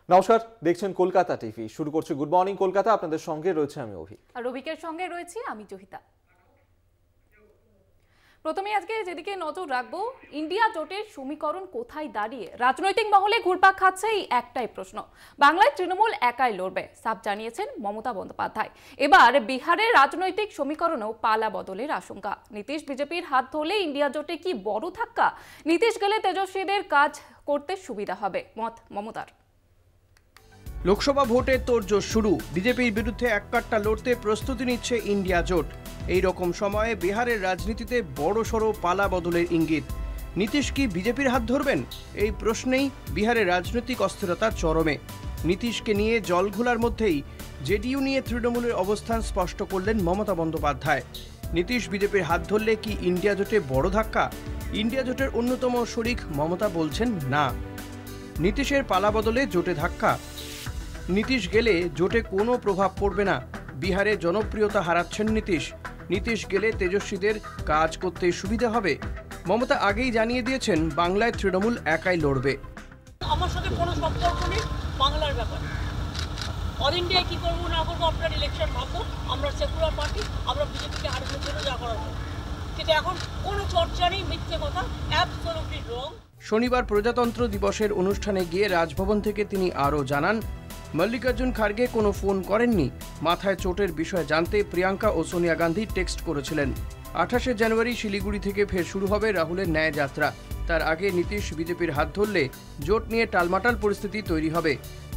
নমস্কার, দেখছেন কলকাতা টিভি। শুরু করছি গুড মর্নিং কলকাতা। আপনাদের সঙ্গে রয়েছে আমি অভিক, আর অভিকের সঙ্গে রয়েছি আমি জহিতা। প্রথমে আজকে যেদিকে নজর রাখবো, ইন্ডিয়া জোটের সমীকরণ কোথায় দাঁড়িয়ে? রাজনৈতিক মহলে ঘুরপাক খাচ্ছে এই একটাই প্রশ্ন, বাংলায় তৃণমূল একাই লড়বে, সাফ জানিয়েছেন মমতা বন্দ্যোপাধ্যায়। এবার বিহারের রাজনৈতিক সমীকরণেও পালা বদলের আশঙ্কা। নীতিশ বিজেপির হাত ধরলে ইন্ডিয়া জোটে কি বড় ধাক্কা? নীতিশ গেলে তেজস্বীদের কাজ করতে সুবিধা হবে, মত মমতার। লোকসভা ভোটের তোড়জোড় শুরু, বিজেপির বিরুদ্ধে এককাট্টা লড়তে প্রস্তুতি নিচ্ছে ইন্ডিয়া জোট। এই রকম সময়ে বিহারের রাজনীতিতে বড়সড় পালা বদলের ইঙ্গিত। নীতিশ কি বিজেপির হাত ধরবেন? এই প্রশ্নেই বিহারের রাজনৈতিক অস্থিরতার চরমে। নীতিশকে নিয়ে জলঘোলার মধ্যেই জেডিইউ নিয়ে তৃণমূলের অবস্থান স্পষ্ট করলেন মমতা বন্দ্যোপাধ্যায়। নীতিশ বিজেপির হাত ধরলে কি ইন্ডিয়া জোটে বড় ধাক্কা? ইন্ডিয়া জোটের অন্যতম শরিক মমতা বলছেন না। নীতিশের পালা বদলে জোটে ধাক্কা? নীতিশ গেলে জোটে কোনো প্রভাব পড়বে না। বিহারে জনপ্রিয়তা হারাচ্ছেন নীতিশ। নীতিশ গেলে তেজস্বীদের কাজ করতে সুবিধা হবে। মমতা আগেই জানিয়ে দিয়েছেন বাংলায় তৃণমূল একাই লড়বে। আমার সাথে কোনো সম্পর্ক নেই বাংলার ব্যাপারে। অল ইন্ডিয়ায় কী করবো না করবো আপনার ইলেকশন ভাববো। আমরা সেকুলার পার্টি, আমরা বিজেপিকে হারানোর জন্য যা করার করবো। কিন্তু এখন কোনো চর্চা নেই, মিথ্যে কথা, অ্যাবসলিউটলি রং। শনিবার প্রজাতন্ত্র দিবসের অনুষ্ঠানে গিয়ে রাজভবন থেকে তিনি আরও জানান, মল্লিকার্জুন খার্গে কোনো ফোন করেননি। মাথায় চোটের বিষয়ে জানতে প্রিয়াঙ্কা ও সোনিয়া গান্ধী টেক্সট করেছিলেন। 28শে জানুয়ারি শিলিগুড়ি থেকে ফের শুরু হবে রাহুলের ন্যায় যাত্রা। তার আগে নীতিশ বিজেপির হাত ধরলে জোট নিয়ে টালমাটাল পরিস্থিতি তৈরি হবে।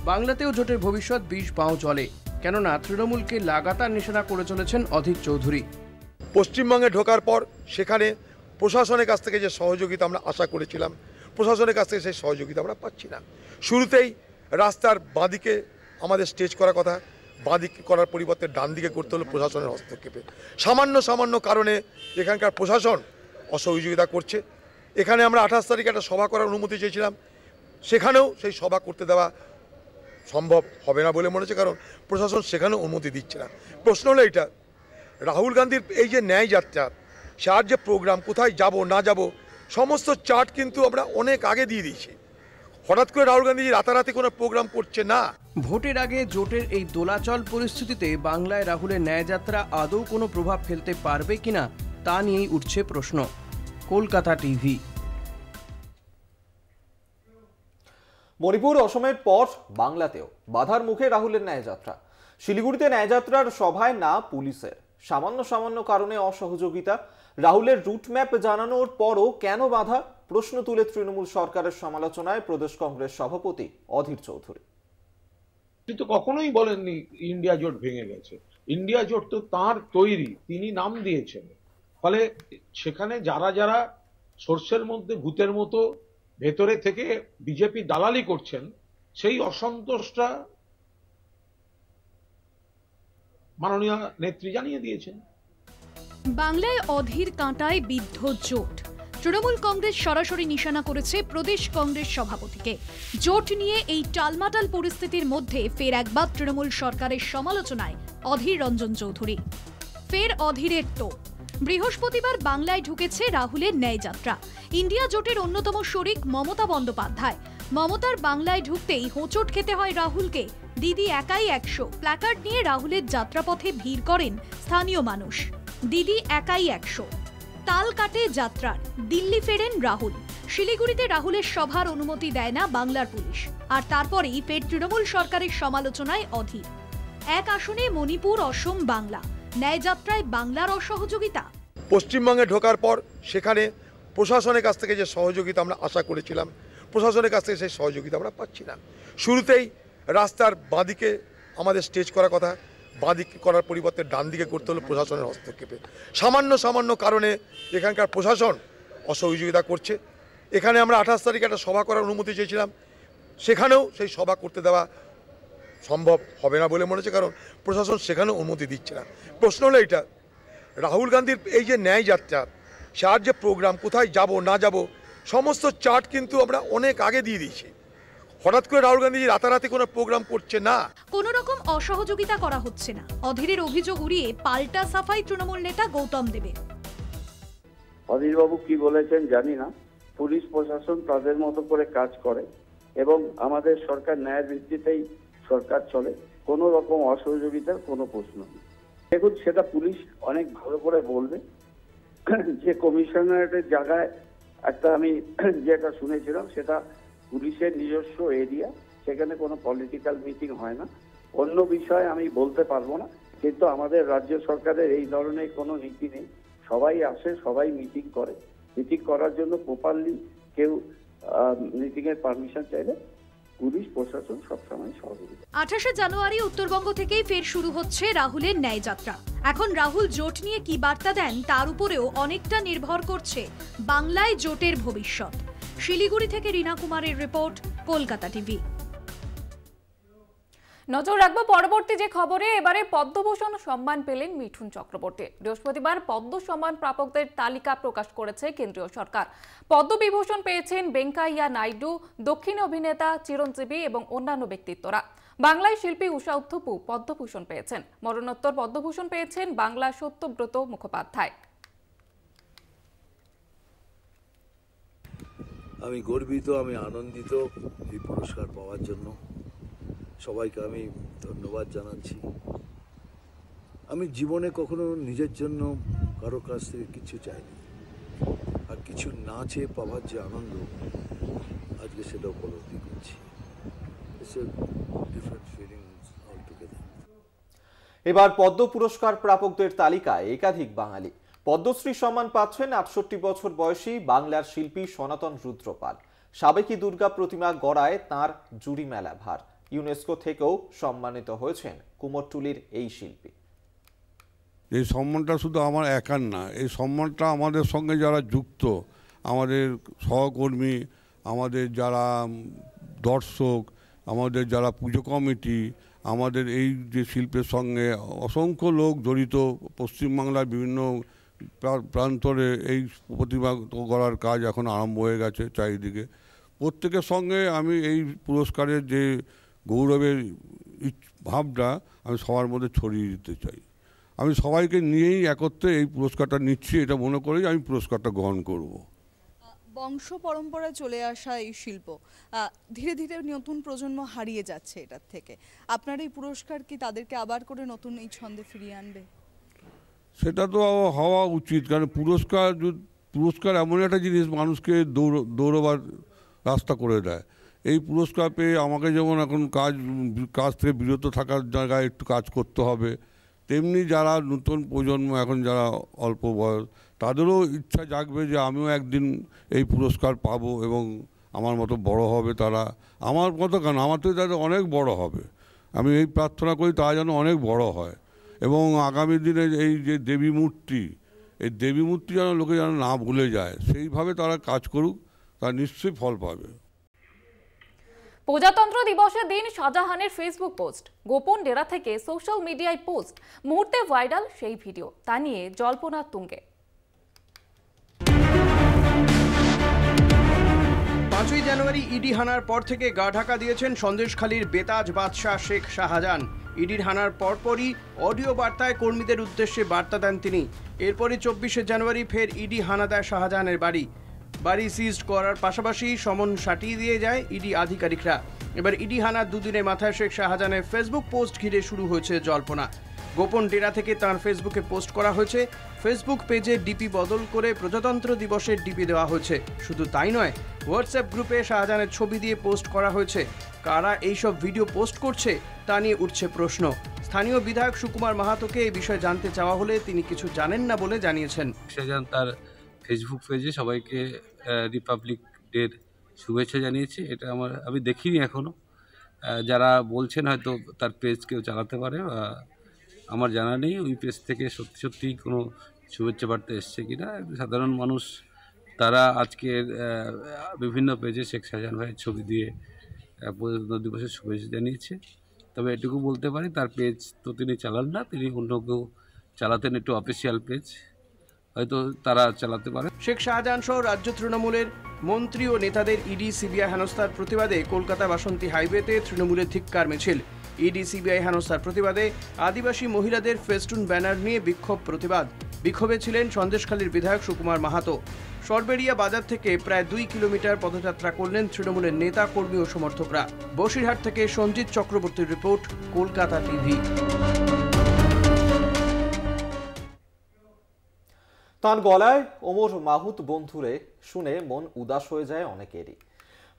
বাংলাতেও জোটের ভবিষ্যৎ 20 পাও চলে, কেননা তৃণমূলকে লাগাতার নিশানা করে চলেছেন অধীর চৌধুরী। পশ্চিমবঙ্গে ঢোকার পর সেখানে প্রশাসনের কাছ থেকে যে সহযোগিতা আমরা আশা করেছিলাম, প্রশাসনের কাছ থেকে সেই সহযোগিতা আমরা পাচ্ছি না। শুরুতেই রাস্তার বাঁদিকে আমাদের স্টেজ করার কথা, বাঁদিকে করার পরিবর্তে ডান দিকে করতে হলো প্রশাসনের হস্তক্ষেপে। সামান্য কারণে এখানকার প্রশাসন অসহযোগিতা করছে। এখানে আমরা 28 তারিখে একটা সভা করার অনুমতি চেয়েছিলাম, সেখানেও সেই সভা করতে দেওয়া সম্ভব হবে না বলে মনে হচ্ছে, কারণ প্রশাসন সেখানেও অনুমতি দিচ্ছে না। প্রশ্ন হলো এইটা, রাহুল গান্ধীর এই যে ন্যায় যাত্রা, সার যে প্রোগ্রাম, কোথায় যাব না যাব, সমস্ত চার্ট কিন্তু আমরা অনেক আগে দিয়ে দিয়েছি। হঠাৎ করে রাহুল গান্ধী রাতারাতি কোনো প্রোগ্রাম করছে না। ভোটের আগে জোটের এই দোলাচল পরিস্থিতিতে বাংলায় রাহুলের ন্যায়যাত্রা আদৌ কোনো প্রভাব ফেলতে পারবে কিনা তা নিয়েই উঠছে প্রশ্ন। কলকাতা টিভি। মণিপুর অসমের পর বাংলাতেও বাধার মুখে রাহুলের ন্যায়যাত্রা। শিলিগুড়িতে ন্যায়যাত্রার সভায় না পুলিশের, সামান্য কারণে অসহযোগিতা। রাহুলের রুট ম্যাপ জানানোর পরও কেন বাধা? প্রশ্ন তুলে তৃণমূল সরকারের সমালোচনায় প্রদেশ কংগ্রেস সভাপতি অধীর চৌধুরী। কিন্তু কখনোই বলেননি ইন্ডিয়া জোট ভেঙে গেছে। ইন্ডিয়া জোট তো তাঁর তৈরি, তিনি নাম দিয়েছেন। ফলে সেখানে যারা সর্ষের মধ্যে ভূতের মতো ভেতরে থেকে বিজেপি দালালি করছেন, সেই অসন্তোষটা মাননীয় নেত্রী জানিয়ে দিয়েছেন। বাংলায় অধীর কাঁটায় বিদ্ধ জোট। তৃণমূল কংগ্রেস সরাসরি নিশানা করেছে প্রদেশ কংগ্রেস সভাপতিকে। জোট নিয়ে এই টালমাটাল পরিস্থিতির মধ্যে ফের একবার তৃণমূল সরকারের সমালোচনায় অধীর রঞ্জন চৌধুরী। ফের অধীরের তো বৃহস্পতিবার বাংলায় ঢুকেছে রাহুলের ন্যায়যাত্রা। ইন্ডিয়া জোটের অন্যতম শরিক মমতা বন্দ্যোপাধ্যায়। মমতার বাংলায় ঢুকতেই হোঁচট খেতে হয় রাহুলকে। দিদি একাই 100 প্ল্যাকার্ড নিয়ে রাহুলের যাত্রাপথে ভিড় করেন স্থানীয় মানুষ। দিদি একাই 100 তাল কাটে যাত্রার। দিল্লি ফেরেন রাহুল। শিলিগুড়িতে রাহুলের সভার অনুমতি দেয় না বাংলার পুলিশ। আর তারপরেই ফের তৃণমূল সরকারের সমালোচনায় অধীর। এক আসনে মণিপুর, অসম, বাংলা। ন্যায়যাত্রায় বাংলার অসহযোগিতা। পশ্চিমবঙ্গে ঢোকার পর সেখানে প্রশাসনের কাছ থেকে যে সহযোগিতা আমরা আশা করেছিলাম, প্রশাসনের কাছ থেকে সেই সহযোগিতা আমরা পাচ্ছি না। শুরুতেই রাস্তার বাঁদিকে আমাদের স্টেজ করার কথা, বাঁদিকে করার পরিবর্তে ডান দিকে করতে হলো প্রশাসনের হস্তক্ষেপে। সামান্য কারণে এখানকার প্রশাসন অসহযোগিতা করছে। এখানে আমরা 28 তারিখে একটা সভা করার অনুমতি চেয়েছিলাম, সেখানেও সেই সভা করতে দেওয়া সম্ভব হবে না বলে মনে হচ্ছে, কারণ প্রশাসন সেখানেও অনুমতি দিচ্ছে না। প্রশ্ন হলো এইটা, রাহুল গান্ধীর এই যে ন্যায় যাত্রা, সার যে প্রোগ্রাম, কোথায় যাব না যাব, সমস্ত চার্ট কিন্তু আমরা অনেক আগে দিয়ে দিয়েছি। হঠাৎ করে রাহুল গান্ধী রাতারাতি কোনো প্রোগ্রাম করছে না। কোনো রকম অসহযোগিতা করা হচ্ছে না। অধীরের অভিযোগ উড়িয়ে পাল্টা সাফাই তৃণমূল নেতা গৌতম দেবের। অধীরবাবু কি বলেছেন জানি না। পুলিশ প্রশাসন তাদের মতো করে কাজ করে এবং আমাদের সরকার ন্যায়ের ভিত্তিতেই সরকার চলে, কোনো রকম অসহযোগিতার কোনো প্রশ্ন নেই। দেখুন, সেটা পুলিশ অনেক ভালো করে বলবে। যে কমিশনারেটের জায়গায় একটা আমি যেটা শুনেছিলাম, সেটা পুলিশের নিজস্ব এরিয়া, সেখানে কোনো পলিটিক্যাল মিটিং হয় না। অন্য বিষয়ে আমি বলতে পারবো না, কিন্তু আমাদের রাজ্য সরকারের এই ধরনের কোনো নীতি নেই। সবাই আসে, সবাই মিটিং করে। মিটিং করার জন্য প্রপারলি কেউ মিটিংয়ের পারমিশন চাইলে পুলিশ প্রশাসন সবসময় সহযোগিতা। 28শে জানুয়ারি উত্তরবঙ্গ থেকেই ফের শুরু হচ্ছে রাহুলের ন্যায় যাত্রা। এখন রাহুল জোট নিয়ে কি বার্তা দেন তার উপরেও অনেকটা নির্ভর করছে বাংলায় জোটের ভবিষ্যৎ। শিলিগুড়ি থেকে রীনা কুমারের রিপোর্ট, কলকাতা টিভি। নজর রাখবো পরবর্তী যে খবরে। এবারে পদ্মভূষণ সম্মান পেলেন মিঠুন চক্রবর্তী। বৃহস্পতিবার পদ্ম সম্মান প্রাপকদের তালিকা প্রকাশ করেছে কেন্দ্রীয় সরকার। পদ্মবিভূষণ পেয়েছেন বেঙ্কাইয়া নাইডু, দক্ষিণ অভিনেতা চিরঞ্জীবী এবং অন্যান্য ব্যক্তিত্বরা। বাংলায় শিল্পী উষা উত্থুপু পদ্মভূষণ পেয়েছেন। মরণোত্তর পদ্মভূষণ পেয়েছেন বাংলা সত্যব্রত মুখোপাধ্যায়। আমি গর্বিত, আমি আনন্দিত এই পুরস্কার পাওয়ার জন্য। সবাইকে আমি ধন্যবাদ জানাচ্ছি। আমি জীবনে কখনো নিজের জন্য কারো কাছ থেকে কিছু চাইনি, আর কিছু না চেয়ে পাওয়ার যে আনন্দ আজকে সেটা উপলব্ধি করছি। এবার পদ্ম পুরস্কার প্রাপকদের তালিকায় একাধিক বাঙালি। পদ্মশ্রী সম্মান পাচ্ছেন 68 বছর বয়সী বাংলার শিল্পী সনাতন রুদ্রপাল। সাবেকি দুর্গা প্রতিমা গড়ায় তাঁর জুরি মেলা ভার। ইউনেস্কো থেকেও সম্মানিত হয়েছেন কুমোরটুলির এই শিল্পী। এই সম্মানটা শুধু আমার একার না, এই সম্মানটা আমাদের সঙ্গে যারা যুক্ত, আমাদের সহকর্মী, আমাদের যারা দর্শক, আমাদের যারা পুজো কমিটি, আমাদের এই যে শিল্পের সঙ্গে অসংখ্য লোক জড়িত। পশ্চিমবাংলার বিভিন্ন প্রান্তরে এই প্রতিমা গড়ার কাজ এখন আরম্ভ হয়ে গেছে চারিদিকে। প্রত্যেকের সঙ্গে আমি এই পুরস্কারের যে গৌরবের ভাবটা আমি সবার মধ্যে ছড়িয়ে দিতে চাই। আমি সবাইকে নিয়েই একত্রে এই পুরস্কারটা নিচ্ছি, এটা মনে করেই আমি পুরস্কারটা গ্রহণ করব। বংশ পরম্পরায় চলে আসা এই শিল্প ধীরে ধীরে নতুন প্রজন্ম হারিয়ে যাচ্ছে এটার থেকে। আপনার এই পুরস্কার কি তাদেরকে আবার করে নতুন এই ছন্দে ফিরিয়ে আনবে? সেটা তো হওয়া উচিত, কারণ পুরস্কার এমন একটা জিনিস মানুষকে দৌড়বার রাস্তা করে দেয়। এই পুরস্কার পেয়ে আমাকে যেমন এখন কাজ থেকে বিরত থাকার জায়গায় একটু কাজ করতে হবে, তেমনি যারা নতুন প্রজন্ম এখন যারা অল্প বয়স, তাদেরও ইচ্ছা জাগবে যে আমিও একদিন এই পুরস্কার পাবো এবং আমার মতো বড় হবে তারা। আমার মতো কেন, আমার তো তাদের অনেক বড় হবে। আমি এই প্রার্থনা করি তারা যেন অনেক বড় হয় এবং আগামী দিনে এই যে দেবী মূর্তি, এই দেবী মূর্তি যেন লোকে যেন না ভুলে যায়, সেইভাবে তারা কাজ করুক, তারা নিশ্চয়ই ফল পাবে। প্রজাতন্ত্র দিবসের দিন শাহজাহানের ফেসবুক পোস্ট, গোপন ডেরা থেকে সোশ্যাল মিডিয়ায় পোস্ট, মুহূর্তে ভাইরাল সেই ভিডিও, তা নিয়ে জল্পনা তুঙ্গে। 5ই জানুয়ারি ইডি হানার পর থেকে গা ঢাকা দিয়েছেন সন্দেশখালীর বেতাজ বাদশাহ শেখ শাহজাহান। ইডির হানার পরপরই অডিও বার্তায় কর্মীদের উদ্দেশ্যে বার্তা দেন তিনি। এরপরই 24শে জানুয়ারি ফের ইডি হানা দেয় শাহজাহানের বাড়ি সিজড করার পাশাপাশি সমন সাটিয়ে দিয়ে যায় ইডি আধিকারিকরা। এবার ইডি হানার দুদিনের মাথায় শেখ শাহজাহানের ফেসবুক পোস্ট ঘিরে শুরু হয়েছে জল্পনা। গোপন ডেরা থেকে তার ফেসবুকে পোস্ট করা হয়েছে। ফেসবুক পেজে ডিপি বদল করে প্রজাতন্ত্র দিবসের ডিপি দেওয়া হয়েছে। শুধু তাই নয়, হোয়াটসঅ্যাপ গ্রুপে শাহজাহানের ছবি দিয়ে পোস্ট করা হয়েছে। কারা এইসব ভিডিও পোস্ট করছে তা নিয়ে উঠছে প্রশ্ন। স্থানীয় বিধায়ক সুকুমার মাহাতোকে এই বিষয়ে জানতে চাওয়া হলে তিনি কিছু জানেন না বলে জানিয়েছেন। শাহজাহান তার ফেসবুক পেজে সবাইকে রিপাবলিক ডের শুভেচ্ছা জানিয়েছে। এটা আমি দেখিনি এখনও। যারা বলছেন হয়তো তার পেজ কেউ চালাতে পারে, আমার জানা নেই ওই পেজ থেকে সত্যি কোনো শুভেচ্ছা বার্তা এসছে কিনা। সাধারণ মানুষ তারা আজকের বিভিন্ন পেজে শেখ শাহজাহান ভাইয়ের ছবি দিয়ে প্রজাতন্ত্র দিবসের শুভেচ্ছা জানিয়েছে। তবে এটুকু বলতে পারি তার পেজ তো তিনি চালান না, তিনি অন্য কেউ চালাতেন, একটু অফিসিয়াল পেজ হয়তো তারা চালাতে পারে। শেখ শাহজাহান সহ রাজ্য তৃণমূলের মন্ত্রী ও নেতাদের ইডি সিবিআই হেনস্থার প্রতিবাদে কলকাতা বাসন্তী হাইওয়েতে তৃণমূলের ধিক্কার মিছিল। ইডি সিবিআই হেনস্থার প্রতিবাদে আদিবাসী মহিলাদের ফেস্টুন ব্যানার নিয়ে বিক্ষোভ প্রতিবাদ। বিক্ষোভে ছিলেন সন্দেশখালীর বিধায়ক সুকুমার মাহাতো। সরবেরিয়া বাজার থেকে প্রায় 2 কিলোমিটার পদযাত্রা করলেন তৃণমূলের নেতা, কর্মী ও সমর্থকরা। বসিরহাট থেকে সঞ্জিত চক্রবর্তীর রিপোর্ট, কলকাতা টিভি। তার গলায় ওমর মাহুত বন্ধুরে শুনে মন উদাস হয়ে যায় অনেকেরই।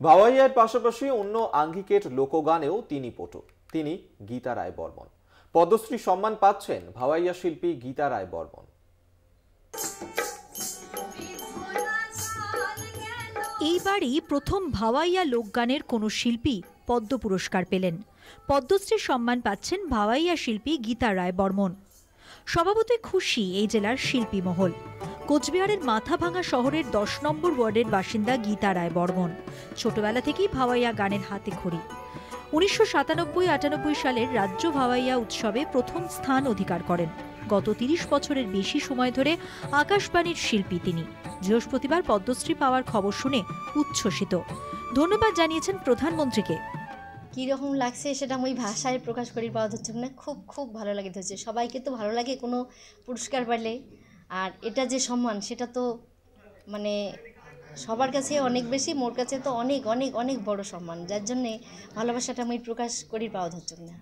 ভাওয়াইয়ার পাশাপাশি অন্য আঙ্গিকের লোকগানেও তিনি পটু। তিনি গীতা রায় বর্মন। পদ্মশ্রী সম্মান পাচ্ছেন ভাওয়াইয়া শিল্পী গীতা রায় বর্মন। এইবারই প্রথম ভাওয়াইয়া লোকগানের কোনো শিল্পী পদ্ম পুরস্কার পেলেন। পদ্মশ্রী সম্মান পাচ্ছেন ভাওয়াইয়া শিল্পী গীতা রায় বর্মন। স্বভাবতই খুশি এই জেলার শিল্পী মহল। কোচবিহারের মাথাভাঙা শহরের 10 নম্বর ওয়ার্ডের বাসিন্দা গীতা রায় বর্মন। ছোটবেলা থেকেই ভাওয়াইয়া গানের হাতে খড়ি। 1997-98 সালের রাজ্য ভাওয়াইয়া উৎসবে প্রথম স্থান অধিকার করেন। গত 30 বছরের বেশি সময় ধরে আকাশবাণীর শিল্পী তিনি। বৃহস্পতিবার পদ্মশ্রী পাওয়ার খবর শুনে উচ্ছ্বসিত। ধন্যবাদ জানিয়েছেন প্রধানমন্ত্রীকে। কীরকম লাগছে সেটা আমি ভাষায় প্রকাশ করি পাওয়া যাচ্ছে না। খুব খুব ভালো লাগে হচ্ছে। সবাইকে তো ভালো লাগে কোনো পুরস্কার পেলে, আর এটা যে সম্মান সেটা তো মানে সবার কাছে অনেক বেশি, মোর কাছে তো অনেক অনেক অনেক বড় সম্মান, যার জন্যে ভালোবাসাটা আমি প্রকাশ করি পাওয়া যাচ্ছে না।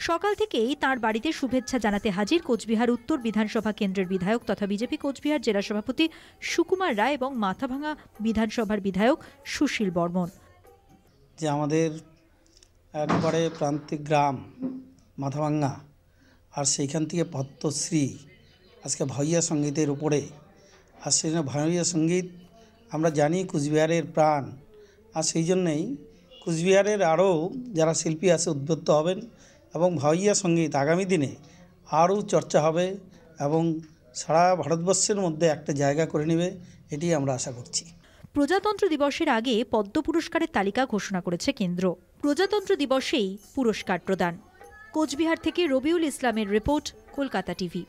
সকাল থেকেই তার বাড়িতে শুভেচ্ছা জানাতে হাজির কোচবিহার উত্তর বিধানসভা কেন্দ্রের বিধায়ক তথা বিজেপি কোচবিহার জেলা সভাপতি সুকুমার রায় এবং মাথাভাঙা বিধানসভার বিধায়ক সুশীল বর্মন। যে আমাদের একবারে প্রান্তিক গ্রাম মাথাভাঙা, আর সেইখান থেকে পদ্মশ্রী আজকে ভাওয়াইয়া সঙ্গীতের উপরে, আর সেই জন্য ভাওয়াইয়া সঙ্গীত আমরা জানি কুচবিহারের প্রাণ, আর সেই জন্যেই কুচবিহারের আরও যারা শিল্পী আছে উদ্বুদ্ধ হবেন এবং ভাওয়াইয়া সঙ্গীত আগামী দিনে আরও চর্চা হবে এবং সারা ভারতবর্ষের মধ্যে একটা জায়গা করে নেবে, এটি আমরা আশা করছি। প্রজাতন্ত্র দিবসের আগে পদ্ম পুরস্কারের তালিকা ঘোষণা করেছে কেন্দ্র। প্রজাতন্ত্র দিবসেই পুরস্কার প্রদান। কোচবিহার থেকে রবিউল ইসলামের রিপোর্ট, কলকাতা টিভি।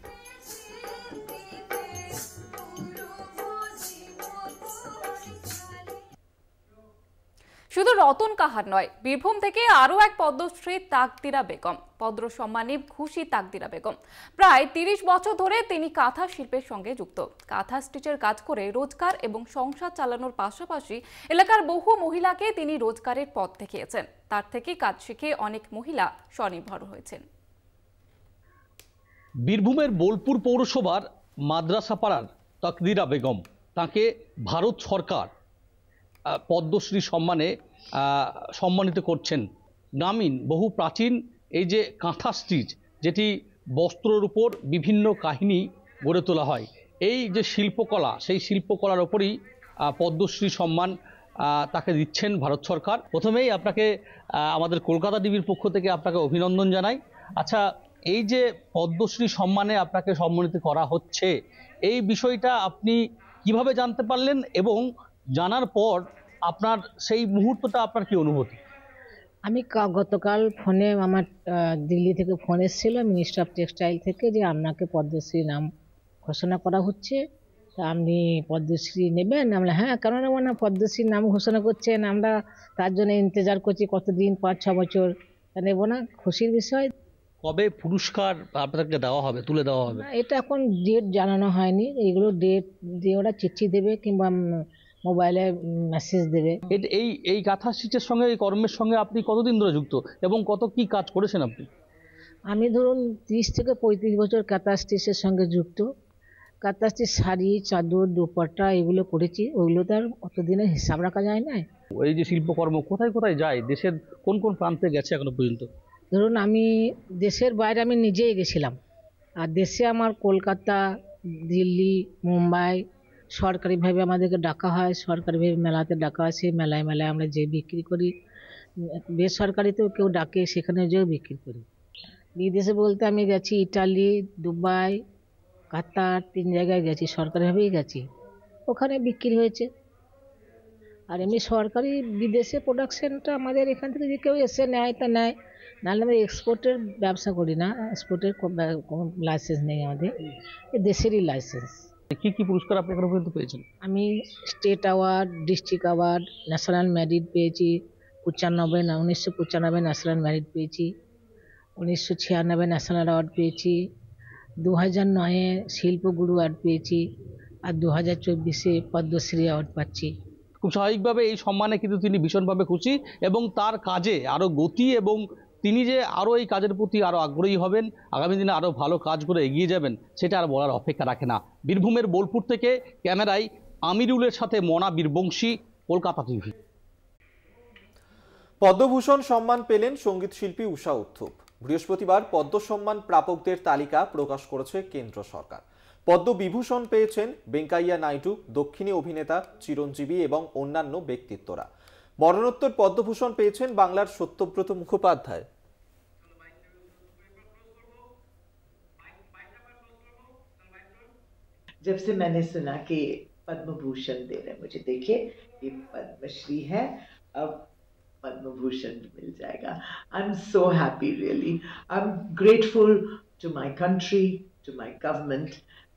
শুধু রতন কাহার নয়, বীরভূম থেকে আরও এক পদ্মশ্রী তাকদিরা বেগম। পদ্ম সম্মানে খুশি তাকদিরা বেগম। প্রায় 30 বছর ধরে তিনি কাঁথা শিল্পের সঙ্গে যুক্ত। কাঁথা স্টিচের কাজ করে রোজগার এবং সংসার চালানোর পাশাপাশি এলাকার বহু মহিলাকে তিনি রোজগারের পথ দেখিয়েছেন। তার থেকে কাজ শিখে অনেক মহিলা স্বনির্ভর হয়েছেন। বীরভূমের বোলপুর পৌরসভার মাদ্রাসাপাড়ার তাকদিরা বেগম, তাকে ভারত সরকার পদ্মশ্রী সম্মানে সম্মানিত করছেন। গ্রামীণ বহু প্রাচীন এই যে কাঁথা স্টিচ, যেটি বস্ত্রের উপর বিভিন্ন কাহিনী গড়ে তোলা হয়, এই যে শিল্পকলা, সেই শিল্পকলার ওপরই পদ্মশ্রী সম্মান তাকে দিচ্ছেন ভারত সরকার। প্রথমেই আপনাকে আমাদের কলকাতা টিভির পক্ষ থেকে আপনাকে অভিনন্দন জানাই। আচ্ছা, এই যে পদ্মশ্রী সম্মানে আপনাকে সম্মানিত করা হচ্ছে, এই বিষয়টা আপনি কিভাবে জানতে পারলেন এবং জানার পর আপনার সেই মুহূর্তটা আপনার কি অনুভূতি? আমি গতকাল ফোনে আমার দিল্লি থেকে ফোন এসেছিল মিনিস্টার অফ টেক্সটাইল থেকে, যে আপনাকে পদ্মশ্রী নাম ঘোষণা করা হচ্ছে, তা আপনি পদ্মশ্রী নেবেন? আমরা হ্যাঁ, কেন নেব না, পদ্মশ্রীর নাম ঘোষণা করছেন, আমরা তার জন্য ইন্তজার করছি কতদিন, 5-6 বছর, নেব না, খুশির বিষয়। কবে পুরস্কার আপনাদেরকে দেওয়া হবে, তুলে দেওয়া হবে? এটা এখন ডেট জানানো হয়নি, এগুলো ডেট দিয়ে ওরা চিঠি দেবে কিংবা মোবাইলে মেসেজ দেবে। এই কাঁথা স্টিচের সঙ্গে, এই কর্মের সঙ্গে আপনি কতদিন ধরে যুক্ত এবং কত কি কাজ করেছেন আপনি? আমি ধরুন 30 থেকে 35 বছর কাঁথা স্টিচের সঙ্গে যুক্ত। কাঁথা স্টিচ শাড়ি, চাদর, দুপাট্টা এগুলো করেছি, ওইগুলো তো আর অতদিনে হিসাব রাখা যায় না। এই যে শিল্পকর্ম কোথায় কোথায় যায়, দেশের কোন কোন প্রান্তে গেছে এখনো পর্যন্ত? ধরুন আমি দেশের বাইরে আমি নিজেই গেছিলাম, আর দেশে আমার কলকাতা, দিল্লি, মুম্বাই সরকারিভাবে আমাদেরকে ডাকা হয়, সরকারিভাবে মেলাতে ডাকা হয়, সেই মেলায় আমরা যে বিক্রি করি। বেসরকারিতেও কেউ ডাকে, সেখানে যেও বিক্রি করি। বিদেশে বলতে আমি গেছি ইটালি, দুবাই, কাতার, 3 জায়গায় গেছি, সরকারিভাবেই গেছি, ওখানে বিক্রি হয়েছে। আর এমনি সরকারি বিদেশে প্রোডাকশনটা আমাদের এখান থেকে যে কেউ এসে নেয় তা নেয়, নাহলে আমরা এক্সপোর্টের ব্যবসা করি না, এক্সপোর্টের কোনো লাইসেন্স নেই আমাদের, দেশেরই লাইসেন্স। কি কি পুরস্কার আপনি এখনো পর্যন্ত পেয়েছেন? আমি state award, district award, national merit পেয়েছি 1995 ন্যাশনাল মেরিট পেয়েছি, 1996 ন্যাশনাল অ্যাওয়ার্ড পেয়েছি, 2009-এ শিল্পগুরু অ্যাওয়ার্ড পেয়েছি, আর 2024-এ পদ্মশ্রী অ্যাওয়ার্ড পাচ্ছি। খুব স্বাভাবিকভাবে এই সম্মানে কিন্তু তিনি ভীষণভাবে খুশি এবং তার কাজে আরও গতি এবং তিনি যে আরও এই কাজের প্রতি আরও আগ্রহী হবেন, আগামী দিনে আরও ভালো কাজ করে এগিয়ে যাবেন, সেটা আর বলার অপেক্ষা রাখে না। বীরভূমের বোলপুর থেকে ক্যামেরায় আমিরুলের সাথে মনা বীরবংশী, কলকাতা টিভি। পদ্মভূষণ সম্মান পেলেন সঙ্গীত শিল্পী ঊষা উত্থুপ। বৃহস্পতিবার পদ্ম সম্মান প্রাপকদের তালিকা প্রকাশ করেছে কেন্দ্র সরকার। পদ্মবিভূষণ পেয়েছেন বেঙ্কাইয়া নাইডু, দক্ষিণী অভিনেতা চিরঞ্জীবী এবং অন্যান্য ব্যক্তিত্বরা। মরণোত্তর পদ্মভূষণ পেয়েছেন বাংলার সত্যব্রত মুখোপাধ্যায়। जब से मैंने सुना कि पद्म भूषण दे रहे हैं मुझे, देखिए ये पद्मश्री है, अब पद्म भूषण मिल जाएगा। I am so happy, really I am grateful to my country, to my government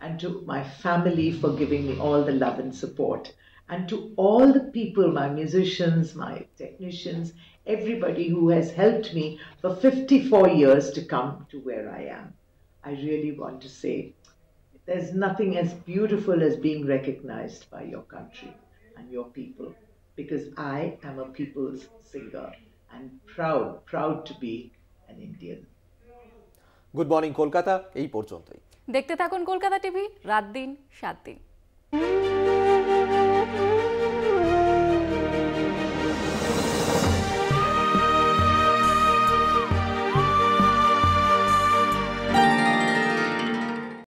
and to my family for giving me all the love and support, and to all the people, my musicians, my technicians, everybody who has helped me for 54 years to come to where I am. I really want to say there's nothing as beautiful as being recognized by your country and your people, because I am a people's singer and proud to be an Indian. Good morning Kolkata এই পর্যন্তই। দেখতে থাকুন Kolkata TV, রাত দিন 7 দিন।